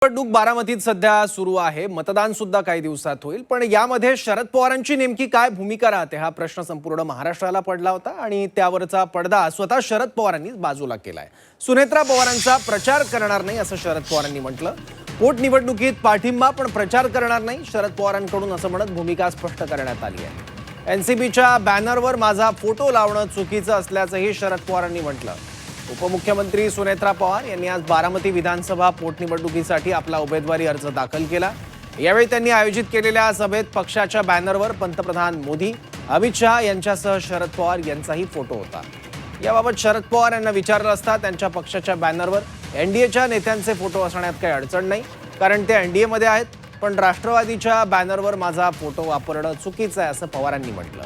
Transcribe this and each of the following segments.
निवडणूक बारामतीत सध्या सुरू आहे. मतदान सुद्धा काही दिवसात होईल. पण यामध्ये शरद पवारांची नेमकी काय भूमिका राहते हा प्रश्न संपूर्ण महाराष्ट्राला पडला होता आणि त्यावरचा पडदा स्वतः शरद पवारांनी बाजूला केलाय. सुनेत्रा पवारांचा प्रचार करणार नाही असं शरद पवारांनी म्हटलं. पोटनिवडणुकीत पाठिंबा पण प्रचार करणार नाही शरद पवारांकडून असं म्हणत भूमिका स्पष्ट करण्यात आली आहे. एनसीपीच्या बॅनरवर माझा फोटो लावणं चुकीचं असल्याचंही शरद पवारांनी म्हटलं. उपमुख्यमंत्री सुनेत्रा पवार यांनी आज बारामती विधानसभा पोटनिवडणुकीसाठी आपला उमेदवारी अर्ज दाखल केला. यावेळी त्यांनी आयोजित केलेल्या सभेत पक्षाच्या बॅनरवर पंतप्रधान मोदी, अमित शहा यांच्यासह शरद पवार यांचाही फोटो होता. याबाबत शरद पवार यांना विचारलं असता त्यांच्या पक्षाच्या बॅनरवर एनडीएच्या नेत्यांचे फोटो असण्यात काही अडचण नाही, कारण ते एनडीएमध्ये आहेत. पण राष्ट्रवादीच्या बॅनरवर माझा फोटो वापरणं चुकीचं आहे असं पवारांनी म्हटलं.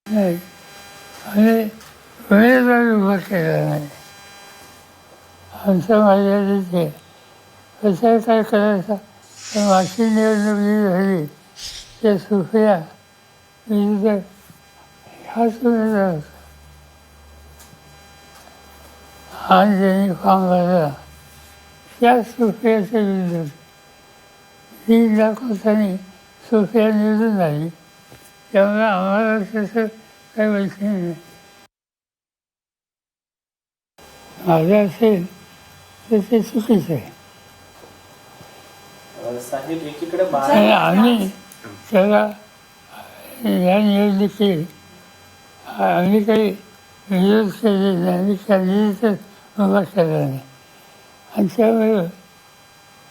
नाही आणि वेळेवर उभा केला नाही. आमच्या मर्यादेचे कसं काय करायचं. तर मागची निवडणूक जी झाली त्या सुफिया विरुद्ध ह्या सुनेचा आणि ज्यांनी काँग्रेसला त्या सुफियाच्या विरुद्ध 3 लाख मतांनी सुफिया निवडून आली. त्यामुळे आम्हाला त्याचं काही वैशिष्ट्य नाही. माझं असेल तर ते चुकीचं आहे. आणि आम्ही त्याला या निवडणुकीत आम्ही काही विरोध केले नाही. आम्ही कॅन्डिडेटच उभा केला नाही आणि त्यामुळे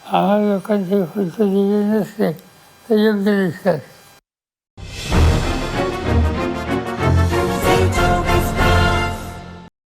आम्हाला लोकांची फक्त दिली नसते तर योग्य दिसतात.